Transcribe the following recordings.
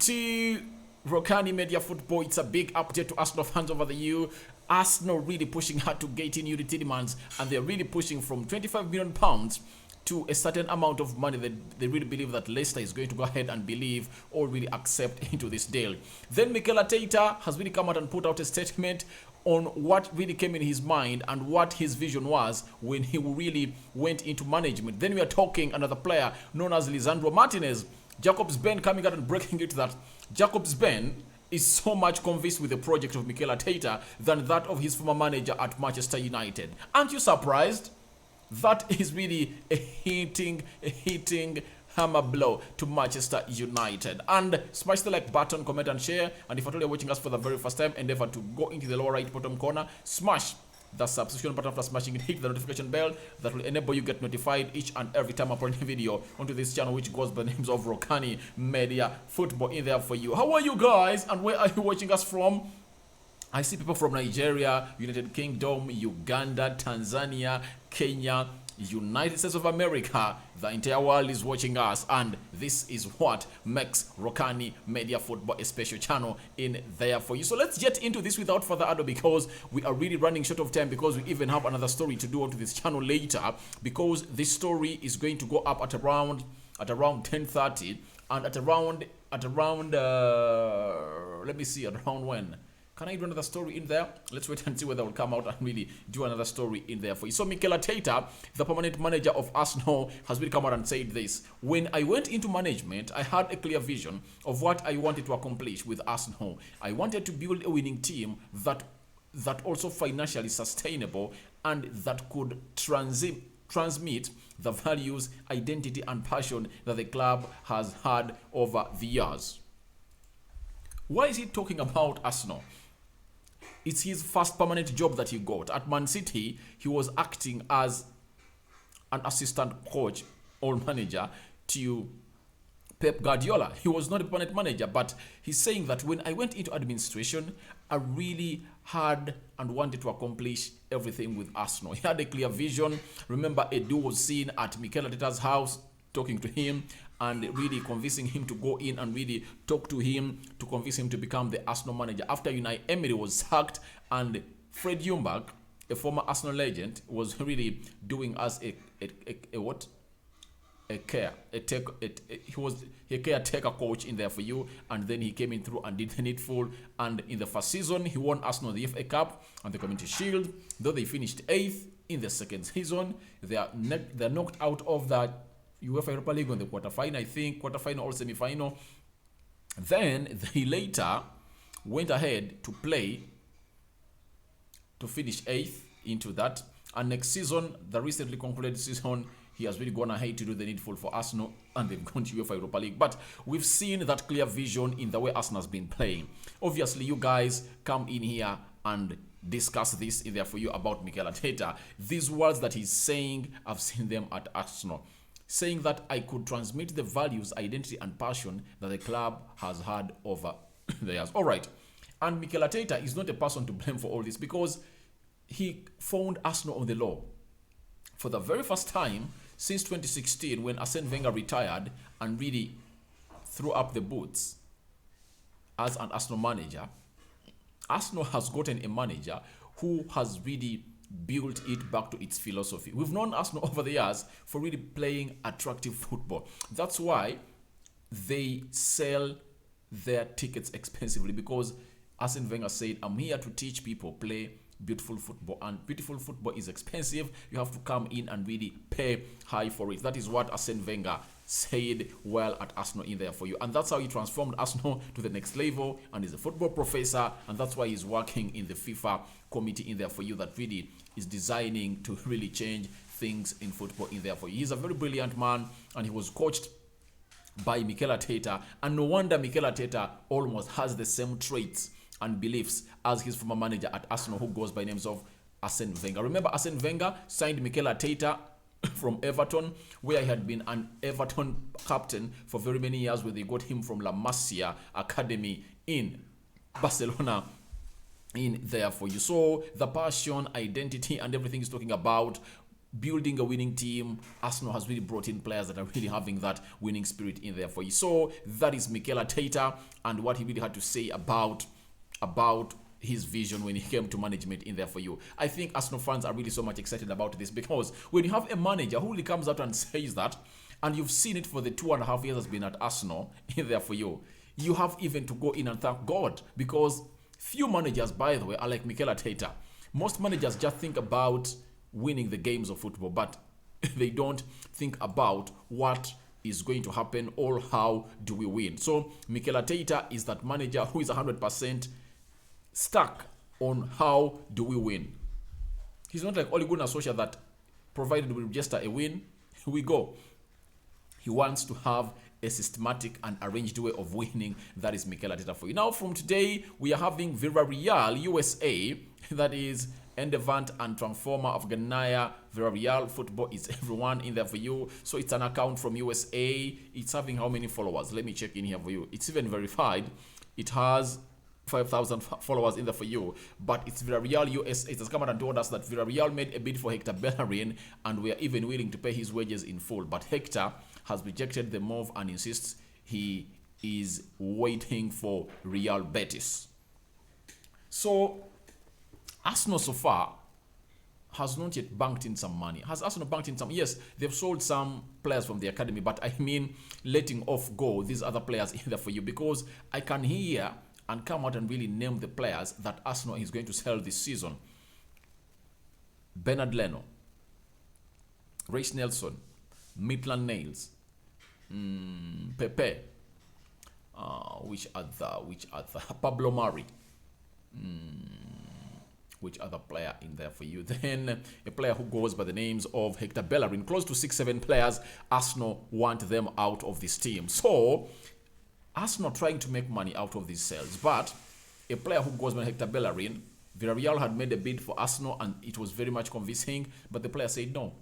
to Rokani Media Football. It's a big update to Arsenal fans over the year. Arsenal really pushing hard to get in Youri Teilemans, and they're really pushing from £25 million to a certain amount of money that they really believe that Leicester is going to go ahead and believe or really accept into this deal. Then Mikel Arteta has really come out and put out a statement on what really came in his mind and what his vision was when he really went into management. Then we are talking another player known as Lisandro Martinez. Jacobs Ben coming out and breaking it that Jacobs Ben is so much convinced with the project of Mikel Arteta than that of his former manager at Manchester United. Aren't you surprised? That is really a hitting hammer blow to Manchester United. And smash the like button, comment and share. And if at all you're watching us for the very first time, endeavor to go into the lower right bottom corner, smash the subscription button. After smashing it, hit the notification bell that will enable you get notified each and every time I upload a video onto this channel, which goes by the names of Rokani Media Football in there for you. How are you guys and where are you watching us from? I see people from Nigeria, United Kingdom, Uganda, Tanzania, Kenya, United States of America. The entire world is watching us, and this is what makes Rokani Media Football a special channel in there for you. So let's get into this without further ado, because we are really running short of time, because we even have another story to do onto this channel later, because this story is going to go up at around 10:30, and at around let me see, around when can I do another story in there? Let's wait and see whether I will come out and really do another story in there for you. So Mikel Arteta, the permanent manager of Arsenal, has really come out and said this: when I went into management, I had a clear vision of what I wanted to accomplish with Arsenal. I wanted to build a winning team that also financially sustainable and that could transmit the values, identity and passion that the club has had over the years. Why is he talking about Arsenal? It's his first permanent job that he got. At Man City, he was acting as an assistant coach or manager to Pep Guardiola. He was not a permanent manager, but he's saying that when I went into administration, I really had and wanted to accomplish everything with Arsenal. He had a clear vision. Remember, Edu was seen at Mikel Arteta's house talking to him and really convincing him to go in and really talk to him to convince him to become the Arsenal manager. After Unai Emery was sacked and Fred Ljungberg, a former Arsenal legend, was really doing as he was a caretaker coach in there for you, and then he came in through and did the needful. And in the first season, he won Arsenal the FA Cup and the Community Shield. Though they finished 8th in the second season, they're knocked out of that UEFA Europa League on the quarterfinal, I think, quarterfinal or semi-final. Then they later went ahead to finish 8th into that. And next season, the recently concluded season, he has really gone ahead to do the needful for Arsenal, and they've gone to UEFA Europa League. But we've seen that clear vision in the way Arsenal has been playing. Obviously, you guys come in here and discuss this in there for you about Mikel Arteta. These words that he's saying, I've seen them at Arsenal, saying that I could transmit the values, identity and passion that the club has had over the years. All right. And Mikel Arteta is not a person to blame for all this, because he found Arsenal on the law. For the very first time since 2016, when Arsene Wenger retired and really threw up the boots as an Arsenal manager, Arsenal has gotten a manager who has really built it back to its philosophy. We've known Arsenal over the years for really playing attractive football. That's why they sell their tickets expensively, because Arsene Wenger said, I'm here to teach people play beautiful football, and beautiful football is expensive. You have to come in and really pay high for it. That is what Arsene Wenger said well at Arsenal in there for you, and that's how he transformed Arsenal to the next level. And he's a football professor, and that's why he's working in the FIFA committee in there for you that really is designing to really change things in football in there for you. He's a very brilliant man, and he was coached by Mikel Arteta, and no wonder Mikel Arteta almost has the same traits and beliefs as his former manager at Arsenal, who goes by names of Arsene Wenger. Remember, Arsene Wenger signed Mikel Arteta from Everton, where he had been an Everton captain for very many years, where they got him from La Masia Academy in Barcelona in there for you. So the passion, identity and everything he's talking about building a winning team. Arsenal has really brought in players that are really having that winning spirit in there for you. So that is Mikel Arteta and what he really had to say about his vision when he came to management in there for you. I think Arsenal fans are really so much excited about this, because when you have a manager who really comes out and says that, and you've seen it for the 2.5 years has been at Arsenal in there for you, you have even to go in and thank God, because few managers, by the way, are like Mikel Arteta. Most managers just think about winning the games of football, but they don't think about what is going to happen or how do we win. So Mikel Arteta is that manager who is 100% stuck on how do we win. He's not like Ole Gunnar Solskjaer that provided we register a win, here we go. He wants to have a systematic and arranged way of winning. That is Mikel Arteta for you. Now from today, we are having Villarreal USA, that is Endevant and Transformer of Ghana. Villarreal football is everyone in there for you. So it's an account from USA. It's having how many followers? Let me check in here for you. It's even verified. It has 5,000 followers in there for you, but it's Villarreal USA. It has come out and told us that Villarreal made a bid for Hector Bellerin and we are even willing to pay his wages in full, but Hector has rejected the move and insists he is waiting for Real Betis. So Arsenal so far has not yet banked in some money. Has Arsenal banked in some? Yes, they've sold some players from the academy, but I mean letting off go these other players in there for you, because I can hear and come out and really name the players that Arsenal is going to sell this season. Bernard Leno, Reece Nelson, Maitland Niles, Pepe, which other? Pablo Mari, which other player in there for you? Then a player who goes by the names of Hector Bellerin. Close to 6-7 players. Arsenal want them out of this team. So Arsenal trying to make money out of these sales, but a player who goes by Hector Bellerin, Villarreal had made a bid for Arsenal and it was very much convincing, but the player said, no,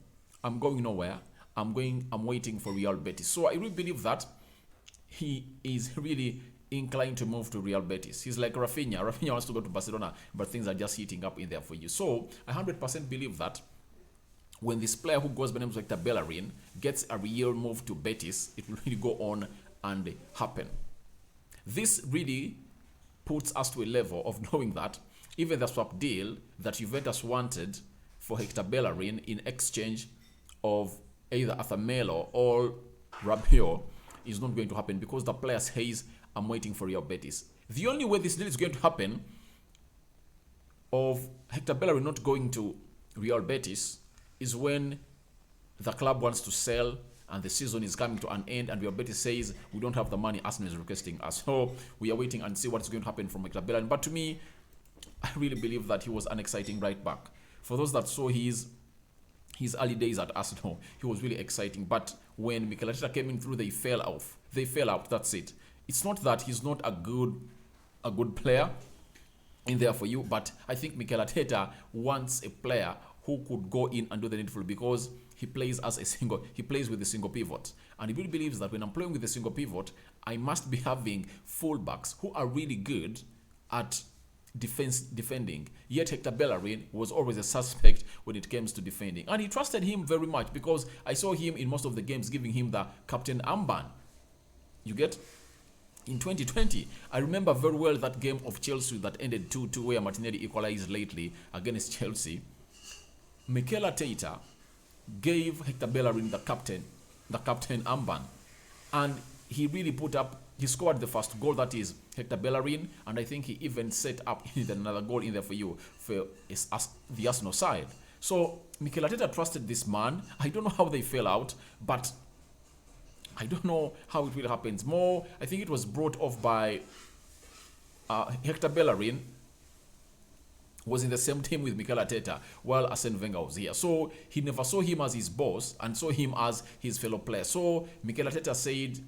I'm going nowhere. I'm waiting for Real Betis. So I really believe that he is really inclined to move to Real Betis. He's like Rafinha. Rafinha wants to go to Barcelona, but things are just heating up in there for you. So I 100% believe that when this player who goes by the name of Hector Bellerin gets a real move to Betis, it will really go on and happen. This really puts us to a level of knowing that even the swap deal that Juventus wanted for Hector Bellerin in exchange of either Athamelo or Rabiot is not going to happen, because the player says, I'm waiting for Real Betis. The only way this deal is going to happen of Hector Bellerin not going to Real Betis is when the club wants to sell and the season is coming to an end and Real Betis says, we don't have the money Arsenal is requesting us. So we are waiting and see what's going to happen from Hector Bellerin. But to me, I really believe that he was an exciting right back. For those that saw his early days at Arsenal, he was really exciting. But when Mikel Arteta came in through, they fell off. They fell out. That's it. It's not that he's not a good player in there for you, but I think Mikel Arteta wants a player who could go in and do the needful, because he plays with a single pivot. And he really believes that when I'm playing with a single pivot, I must be having fullbacks who are really good at defending. Yet Hector Bellerin was always a suspect when it comes to defending. And he trusted him very much, because I saw him in most of the games giving him the captain armband. You get? In 2020, I remember very well that game of Chelsea that ended 2-2 where Martinelli equalized lately against Chelsea. Mikel Arteta gave Hector Bellerin the captain armband, and he really he scored the first goal, that is Hector Bellerin, and I think he even set up another goal in there for you for the Arsenal side. So Mikel Arteta trusted this man. I don't know how they fell out, but I don't know how it really happens. More, I think it was brought off by Hector Bellerin was in the same team with Mikel Arteta while Arsene Wenger was here. So he never saw him as his boss and saw him as his fellow player. So Mikel Arteta said,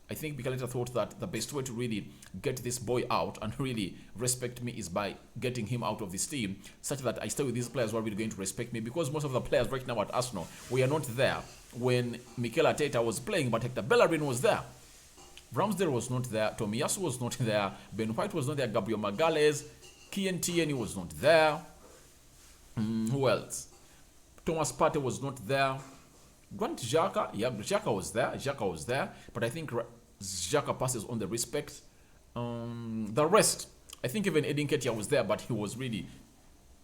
I think Mikel Arteta thought that the best way to really get this boy out and really respect me is by getting him out of this team, such that I stay with these players who are really going to respect me, because most of the players right now at Arsenal, we are not there when Mikel Arteta was playing, but Hector Bellerin was there. Ramsdale was not there, Tomiyasu was not there, Ben White was not there, Gabriel Magalhaes, Kieran Tierney was not there. Who else? Thomas Partey was not there. Grant Xhaka, yeah, Xhaka was there. Xhaka was there, but I think Xhaka passes on the respect. The rest, I think even Edin Ketia was there, but he was really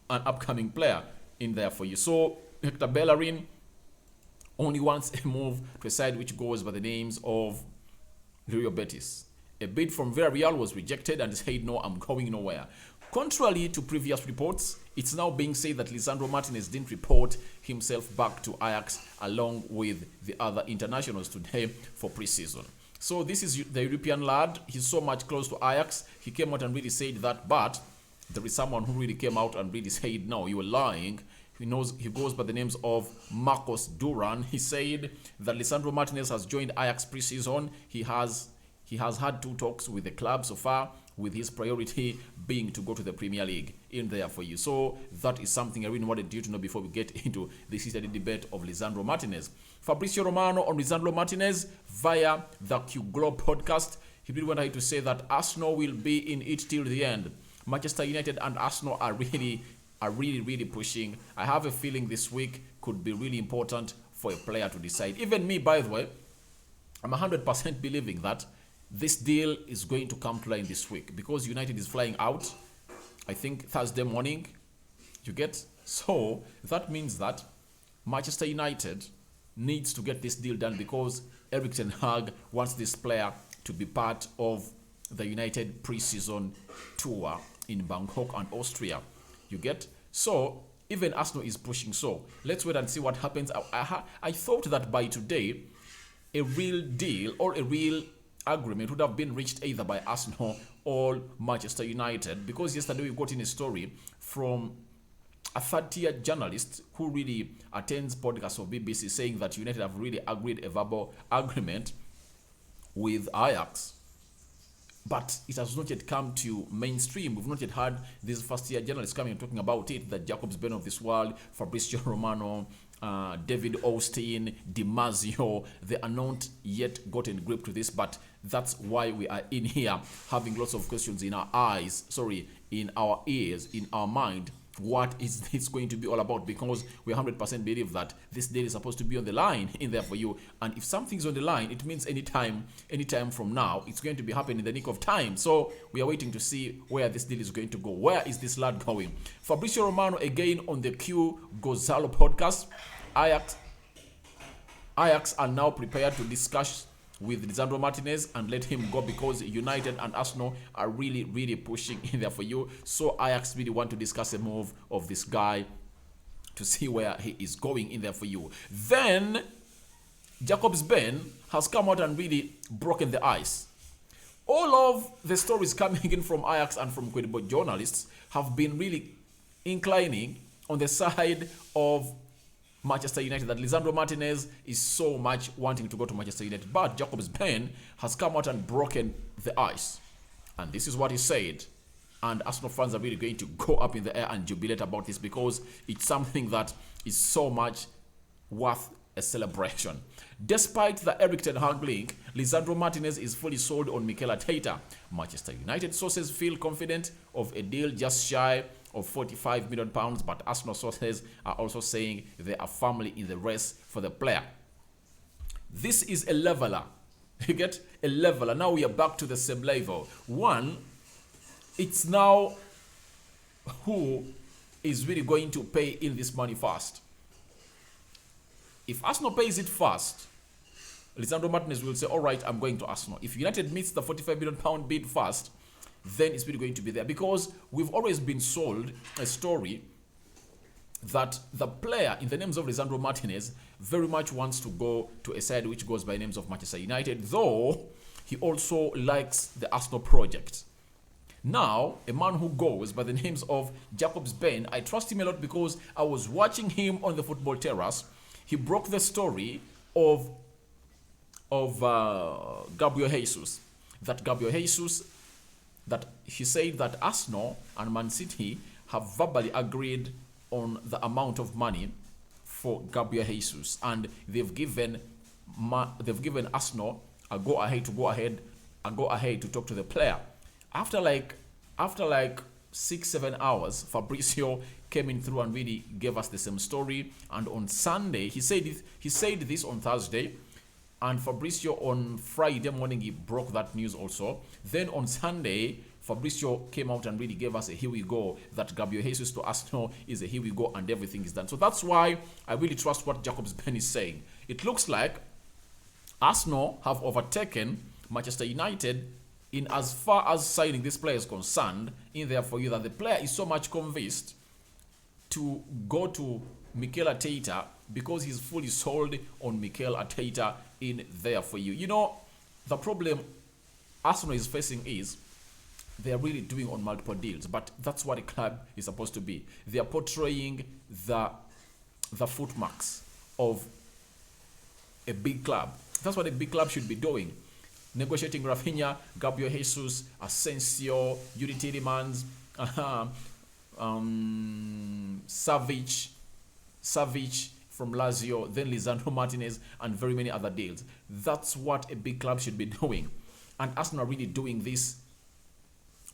an upcoming player in there for you. So Hector Bellerin only wants a move to a side which goes by the names of Real Betis. A bid from Villarreal was rejected and said, no, I'm going nowhere. Contrary to previous reports, it's now being said that Lisandro Martinez didn't report himself back to Ajax along with the other internationals today for pre-season. So this is the European lad. He's so much close to Ajax. He came out and really said that, but there is someone who really came out and really said, no, you were lying. He goes by the names of Marcos Duran. He said that Lisandro Martinez has joined Ajax pre-season. He has had 2 talks with the club so far, with his priority being to go to the Premier League in there for you. So that is something I really wanted you to know before we get into the heated debate of Lisandro Martinez. Fabrizio Romano on Lisandro Martinez via the Q Globe podcast. He really wanted to say that Arsenal will be in it till the end. Manchester United and Arsenal are really pushing. I have a feeling this week could be really important for a player to decide. Even me, by the way, I'm 100% believing that this deal is going to come to line this week because United is flying out, I think, Thursday morning. You get? So that means that Manchester United needs to get this deal done because Erik ten Hag wants this player to be part of the United pre-season tour in Bangkok and Austria. You get? So even Arsenal is pushing. So let's wait and see what happens. I thought that by today, a real deal or a real agreement would have been reached either by Arsenal or Manchester United, because yesterday we got in a story from a third-tier journalist who really attends podcasts of BBC saying that United have really agreed a verbal agreement with Ajax, but it has not yet come to mainstream. We've not yet had these first-tier journalists coming and talking about it, that Jacobs Ben of this world, Fabrizio Romano, David Austin, DiMarzio, they are not yet gotten grip to this, but that's why we are in here having lots of questions in our in our ears, in our mind. What is this going to be all about? Because we 100% believe that this deal is supposed to be on the line in there for you. And if something's on the line, it means anytime from now, it's going to be happening in the nick of time. So we are waiting to see where this deal is going to go. Where is this lad going? Fabrizio Romano again on the Q Gonzalo podcast. Ajax are now prepared to discuss with Lisandro Martinez and let him go because United and Arsenal are really pushing in there for you. So Ajax really want to discuss a move of this guy to see where he is going in there for you. Then Jacobs Ben has come out and really broken the ice. All of the stories coming in from Ajax and from credible journalists have been really inclining on the side of Manchester United, that Lisandro Martinez is so much wanting to go to Manchester United. But Jacobs Ben has come out and broken the ice. And this is what he said. And Arsenal fans are really going to go up in the air and jubilate about this because it's something that is so much worth a celebration. Despite the Erik ten Hag link, Lisandro Martinez is fully sold on Mikel Arteta. Manchester United sources feel confident of a deal just shy of £45 million, but Arsenal sources are also saying they are firmly in the race for the player. This is a leveler. You get? A leveler. Now we are back to the same level. One, it's now who is really going to pay in this money first. If Arsenal pays it first, Lisandro Martinez will say, all right, I'm going to Arsenal. If United meets the £45 million bid first, then it's really going to be there, because we've always been sold a story that the player in the names of Lisandro Martinez very much wants to go to a side which goes by names of Manchester United, though he also likes the Arsenal project. Now, a man who goes by the names of Jacobs Ben, I trust him a lot because I was watching him on the Football Terrace. He broke the story of Gabriel Jesus. That he said that Arsenal and Man City have verbally agreed on the amount of money for Gabriel Jesus, and they've given Arsenal a go ahead to talk to the player. After 6-7 hours, Fabrizio came in through and really gave us the same story. And on Sunday, he said this on Thursday, and Fabrizio on Friday morning, he broke that news also. Then on Sunday, Fabrizio came out and really gave us a here we go, that Gabriel Jesus to Arsenal is a here we go and everything is done. So that's why I really trust what Jacobs Ben is saying. It looks like Arsenal have overtaken Manchester United in as far as signing this player is concerned, in there for you that the player is so much convinced to go to Mikel Arteta because he's fully sold on Mikel Arteta in there for you. You know, the problem Arsenal is facing is they are really doing on multiple deals, but that's what a club is supposed to be. They are portraying the footmarks of a big club. That's what a big club should be doing. Negotiating Rafinha, Gabriel Jesus, Asensio, Youri Teilemans, Savic from Lazio, then Lisandro Martinez, and very many other deals. That's what a big club should be doing. And Arsenal are really doing this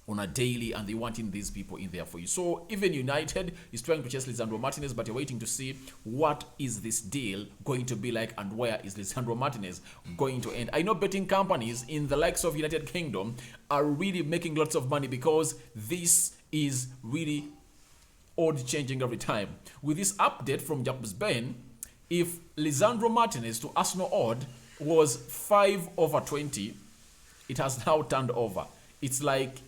on a daily, and they wanting these people in there for you. So even United is trying to chase Lisandro Martinez, but you're waiting to see what is this deal going to be like and where is Lisandro Martinez going to end. I know betting companies in the likes of United Kingdom are really making lots of money because this is really odd changing every time. With this update from Jacobs Ben, if Lisandro Martinez to Arsenal odd was 5/20, it has now turned over. It's like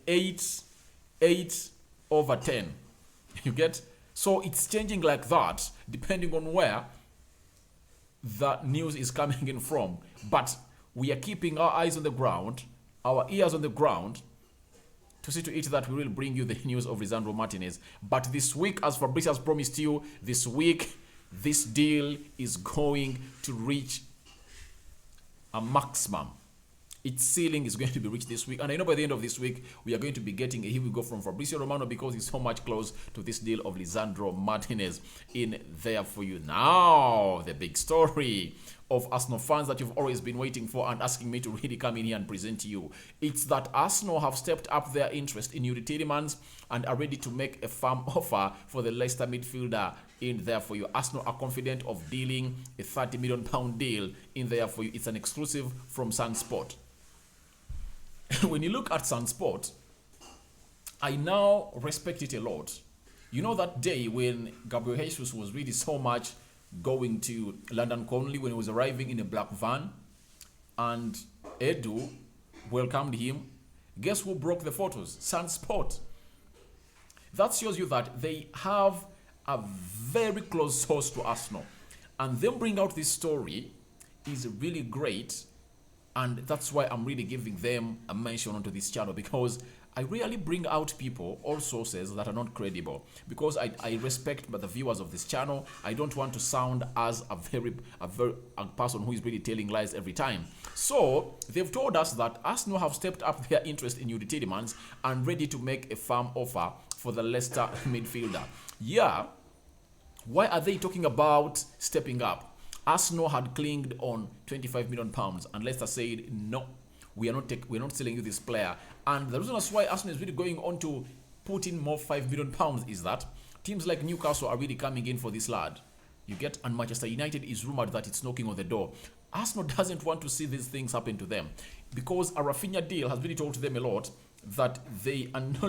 8/10. You get? So it's changing like that depending on where the news is coming in from. But we are keeping our eyes on the ground, our ears on the ground, to see to it that we will bring you the news of Lisandro Martinez. But this week, as Fabrice has promised you, this week, this deal is going to reach a maximum. Its ceiling is going to be reached this week. And I know by the end of this week, we are going to be getting a here we go from Fabrizio Romano because he's so much close to this deal of Lisandro Martinez in there for you. Now, the big story of Arsenal fans that you've always been waiting for and asking me to really come in here and present to you. It's that Arsenal have stepped up their interest in Youri Teilemans and are ready to make a firm offer for the Leicester midfielder in there for you. Arsenal are confident of dealing a £30 million deal in there for you. It's an exclusive from Sun Sport. When you look at Sun Sport, I now respect it a lot. You know that day when Gabriel Jesus was really so much going to London Conley when he was arriving in a black van and Edu welcomed him? Guess who broke the photos? Sun Sport. That shows you that they have a very close source to Arsenal. And them bring out this story is really great. And that's why I'm really giving them a mention onto this channel, because I really bring out people or sources that are not credible, because I respect the viewers of this channel. I don't want to sound as a person who is really telling lies every time. So they've told us that Arsenal have stepped up their interest in Youri Teilemans and ready to make a firm offer for the Leicester midfielder. Yeah, why are they talking about stepping up? Arsenal had clinged on £25 million, and Leicester said, no, we're not selling you this player. And the reason that's why Arsenal is really going on to put in more £5 million is that teams like Newcastle are really coming in for this lad. You get? And Manchester United is rumored that it's knocking on the door. Arsenal doesn't want to see these things happen to them, because a Rafinha deal has really told them a lot that they are no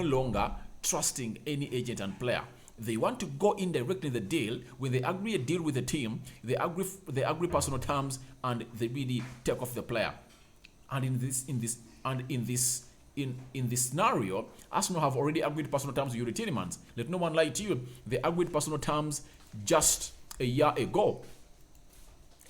longer trusting any agent and player. They want to go in directly in the deal. When they agree a deal with the team, they agree personal terms, and they really take off the player. And in this scenario, Arsenal have already agreed personal terms with Youri Teilemans. Let no one lie to you. They agreed personal terms just a year ago.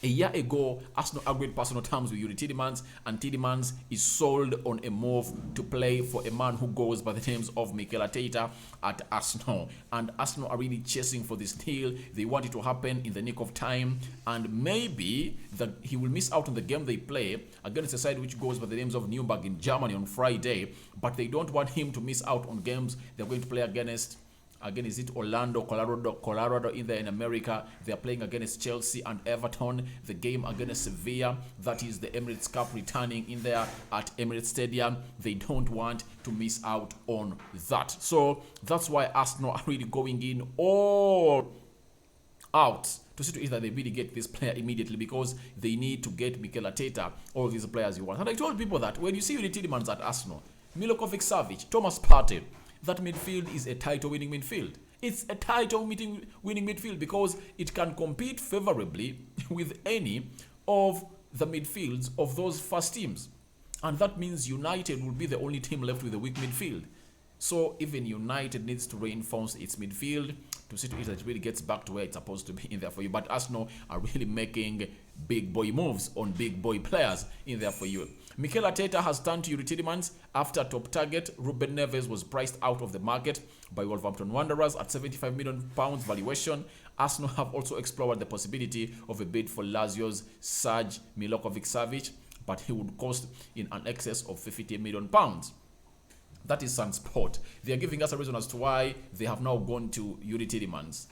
A year ago, Arsenal agreed personal terms with Youri Teilemans, and Tielemans is sold on a move to play for a man who goes by the names of Mikel Arteta at Arsenal. And Arsenal are really chasing for this deal. They want it to happen in the nick of time, and maybe that he will miss out on the game they play against a side which goes by the names of Nuremberg in Germany on Friday. But they don't want him to miss out on games they're going to play against Again, is it Colorado in there in America? They are playing against Chelsea and Everton. The game against Sevilla, that is the Emirates Cup returning in there at Emirates Stadium. They don't want to miss out on that. So that's why Arsenal are really going in all out to see to it that they really get this player immediately, because they need to get Mikel Arteta all these players you want. And I told people that when you see Youri Teilemans at Arsenal, Milokovic-Savic, Thomas Partey, that midfield is a title-winning midfield. It's a title-winning midfield because it can compete favorably with any of the midfields of those first teams. And that means United will be the only team left with a weak midfield. So even United needs to reinforce its midfield to see to it that it really gets back to where it's supposed to be in there for you. But Arsenal are really making big boy moves on big boy players in there for you. Mikel Arteta has turned to Youri Tielemans after top target Ruben Neves was priced out of the market by Wolverhampton Wanderers at £75 million valuation. Arsenal have also explored the possibility of a bid for Lazio's Serge Milokovic-Savic, but he would cost in an excess of £50 million. That is Sun Sport. They are giving us a reason as to why they have now gone to Youri Tielemans.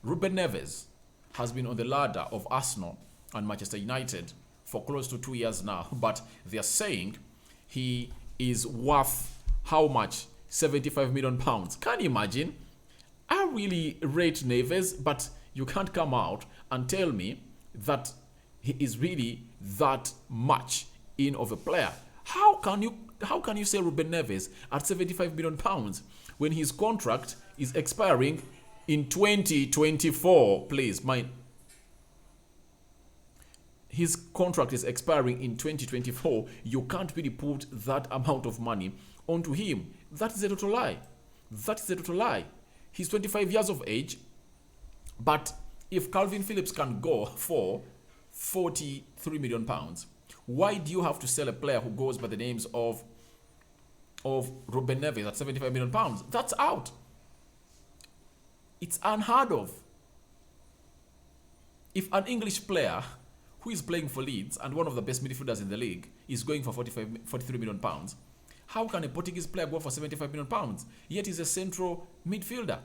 Ruben Neves has been on the ladder of Arsenal and Manchester United for close to 2 years now, but they are saying he is worth how much? £75 million. Can you imagine? I really rate Neves, but you can't come out and tell me that he is really that much in of a player. How can you say Ruben Neves at £75 million when his contract is expiring in 2024? Please, his contract is expiring in 2024. You can't really put that amount of money onto him. That is a total lie. That is a total lie. He's 25 years of age, but if Calvin Phillips can go for £43 million, why do you have to sell a player who goes by the names of Ruben Neves at £75 million? That's out. It's unheard of. If an English player who is playing for Leeds and one of the best midfielders in the league is going for £43 million, how can a Portuguese player go for £75 million? Yet he's a central midfielder.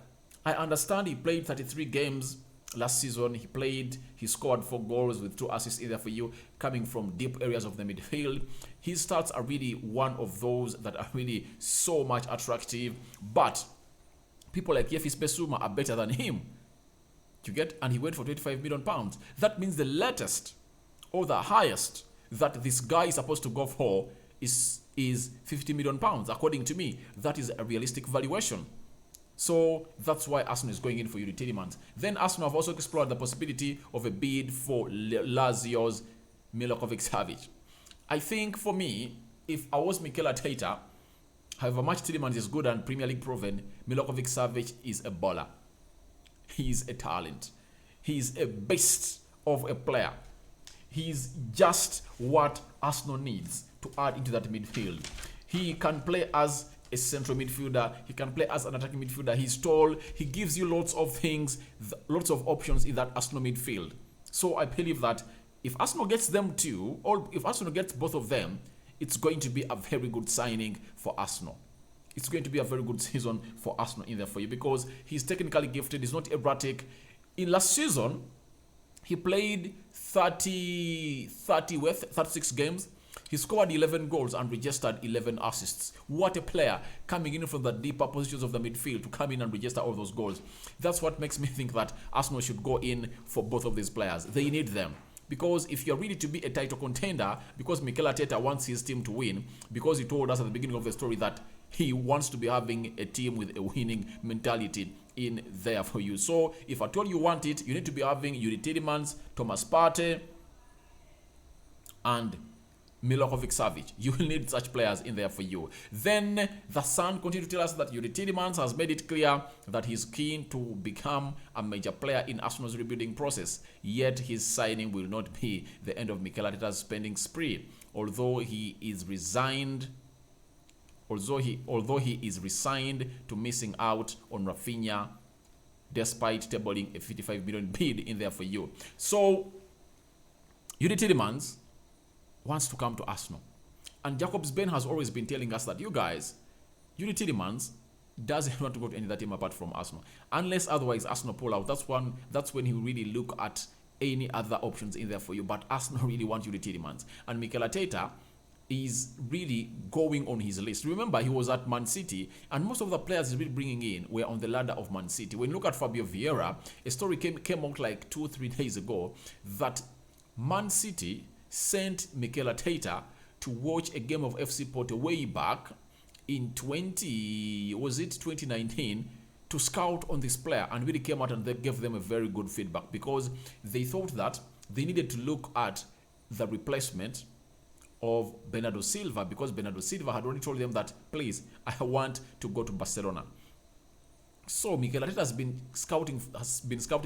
I understand he played 33 games last season. He scored 4 goals with 2 assists either for you, coming from deep areas of the midfield. His stats are really one of those that are really so much attractive. But people like Yefis Besuma are better than him. You get? And he went for £25 million. That means the latest or the highest that this guy is supposed to go for is £50 million. According to me, that is a realistic valuation. So that's why Arsenal is going in for Youri Teilemans. Then Arsenal have also explored the possibility of a bid for Lazio's Milokovic-Savic. I think for me, if I was Mikel Arteta, however much Tielemans is good and Premier League proven, Milokovic-Savic is a baller. He's a talent. He's a beast of a player. He's just what Arsenal needs to add into that midfield. He can play as a central midfielder. He can play as an attacking midfielder. He's tall. He gives you lots of things, lots of options in that Arsenal midfield. So I believe that if Arsenal gets them too, or if Arsenal gets both of them, it's going to be a very good signing for Arsenal. It's going to be a very good season for Arsenal in there for you, because he's technically gifted. He's not erratic. In last season, he played 36 games. He scored 11 goals and registered 11 assists. What a player, coming in from the deeper positions of the midfield to come in and register all those goals. That's what makes me think that Arsenal should go in for both of these players. They need them. Because if you're really to be a title contender, because Mikel Arteta wants his team to win, because he told us at the beginning of the story that he wants to be having a team with a winning mentality in there for you. So if at all you want it, you need to be having Youri Teilemans, Thomas Partey, and Milokovic-Savic. You will need such players in there for you. Then the Sun continue to tell us that Youri Teilemans has made it clear that he's keen to become a major player in Arsenal's rebuilding process. Yet his signing will not be the end of Mikel Arteta's spending spree. Although he is resigned to missing out on Rafinha, despite tabling a 55 million bid in there for you. So Youri Teilemans wants to come to Arsenal. And Jacobs Ben has always been telling us that, you guys, Youri Tielemans doesn't want to go to any other team apart from Arsenal. Unless otherwise Arsenal pull out. That's when he really look at any other options in there for you. But Arsenal really want Youri Teilemans. And Mikel Arteta is really going on his list. Remember, he was at Man City, and most of the players he's really bringing in were on the ladder of Man City. When you look at Fabio Vieira, a story came out like 2-3 days ago that Man City sent Mikel Arteta to watch a game of FC Porto way back in 2019 to scout on this player, and really came out and they gave them a very good feedback because they thought that they needed to look at the replacement of Bernardo Silva, because Bernardo Silva had already told them that, please, I want to go to Barcelona. So Mikel Arteta has been scouting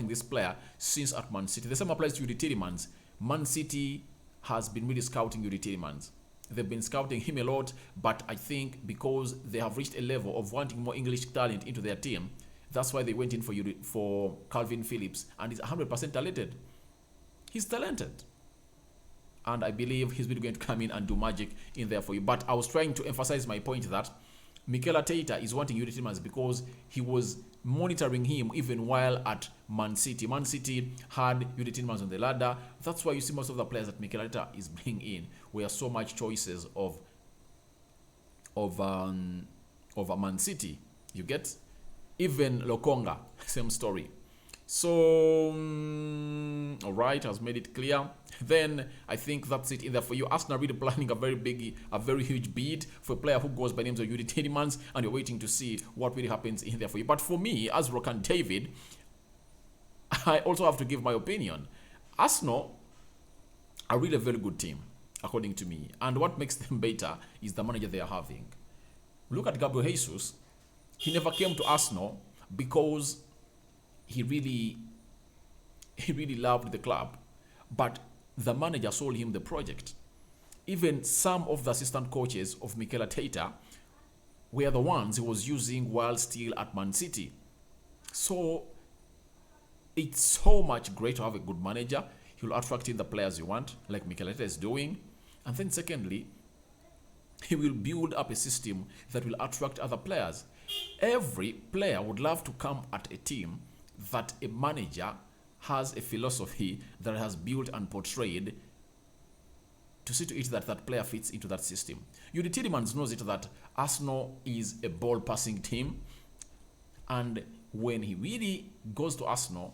this player since at Man City. The same applies to Youri Teilemans. Man City has been really scouting Youri Teilemans. They've been scouting him a lot, but I think because they have reached a level of wanting more English talent into their team, that's why they went in for Calvin Phillips, and he's 100% talented. He's talented. And I believe he's really going to come in and do magic in there for you. But I was trying to emphasize my point that Mikel Arteta is wanting Youri Teilemans because he was monitoring him even while at Man City. Man City had Youri Teilemans on the ladder. That's why you see most of the players that Mikel Arteta is bringing in were so much choices of Man City. You get? Even Lokonga, same story. So, all right, has made it clear. Then I think that's it in there for you. Arsenal really planning a very huge bid for a player who goes by names of Youri Teilemans, and you're waiting to see what really happens in there for you. But for me, as Rokani David, I also have to give my opinion. Arsenal are really a very good team, according to me. And what makes them better is the manager they are having. Look at Gabriel Jesus. He never came to Arsenal because he really loved the club, but the manager sold him the project. Even some of the assistant coaches of Mikel Arteta were the ones he was using while still at Man City. So it's so much great to have a good manager. He'll attract in the players you want, like Mikel Arteta is doing. And then secondly, he will build up a system that will attract other players. Every player would love to come at a team that a manager has a philosophy that has built and portrayed to see to it that that player fits into that system. Youri Teilemans knows it that Arsenal is a ball-passing team, and when he really goes to Arsenal,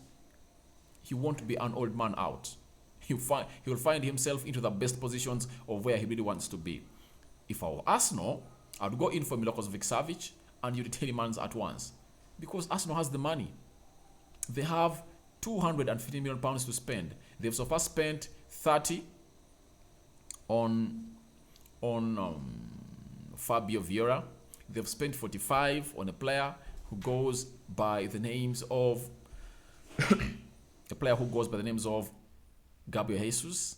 he won't be an old man out. He will find himself into the best positions of where he really wants to be. If I were Arsenal, I'd go in for Milokovic-Savic and Youri Teilemans at once, because Arsenal has the money. They have £250 million to spend. They've so far spent 30 on Fabio Vieira. They've spent 45 on a player who goes by the names of Gabriel Jesus.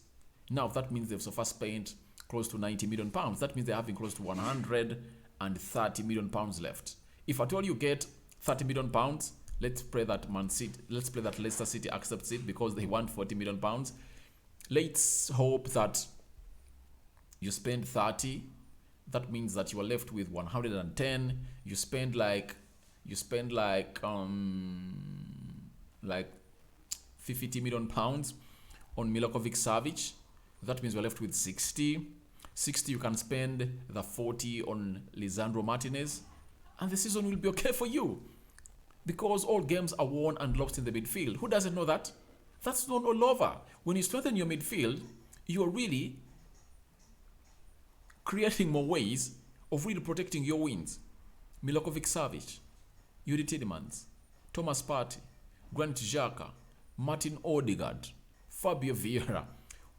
Now that means they've so far spent close to £90 million. That means they're having close to £130 million left. If at all you get £30 million, let's pray that Leicester City accepts it because they want £40 million. Let's hope that you spend 30. That means that you are left with 110. You spend like 50 million pounds on Milokovic-Savic. That means you're left with 60. 60 you can spend the 40 on Lisandro Martinez, and the season will be okay for you. Because all games are won and lost in the midfield. Who doesn't know that? That's known all over. When you strengthen your midfield, you're really creating more ways of really protecting your wins. Milokovic-Savic, Youri Teilemans, Thomas Partey, Granit Xhaka, Martin Odegaard, Fabio Vieira.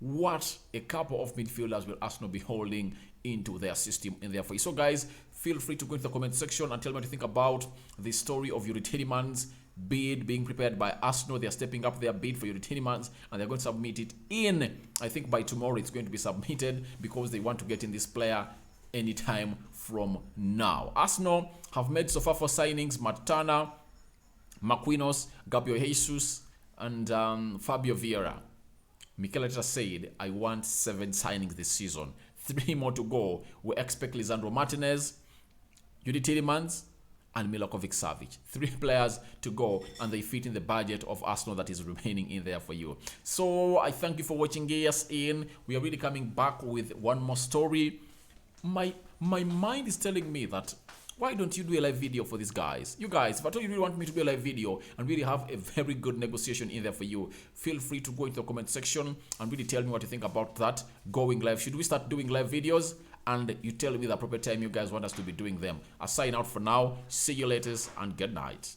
What a couple of midfielders will Arsenal be holding into their system in their face. So guys, feel free to go into the comment section and tell me what you think about the story of Youri Teilemans' bid being prepared by Arsenal. They are stepping up their bid for Youri Teilemans and they're going to submit it in, I think by tomorrow it's going to be submitted because they want to get in this player anytime from now. Arsenal have made so far 4 signings: Matt Turner, Marquinhos, Gabriel Jesus, and Fabio Vieira. Mikel Arteta said, I want 7 signings this season. 3 more to go. We expect Lisandro Martinez, Youri Teilemans, and Milokovic-Savic. 3 players to go, and they fit in the budget of Arsenal that is remaining in there for you. So I thank you for watching us in. We are really coming back with one more story. My mind is telling me that why don't you do a live video for these guys? You guys, if I told you really want me to do a live video and really have a very good negotiation in there for you, feel free to go into the comment section and really tell me what you think about that going live. Should we start doing live videos? And you tell me the appropriate time you guys want us to be doing them. I sign out for now. See you later and good night.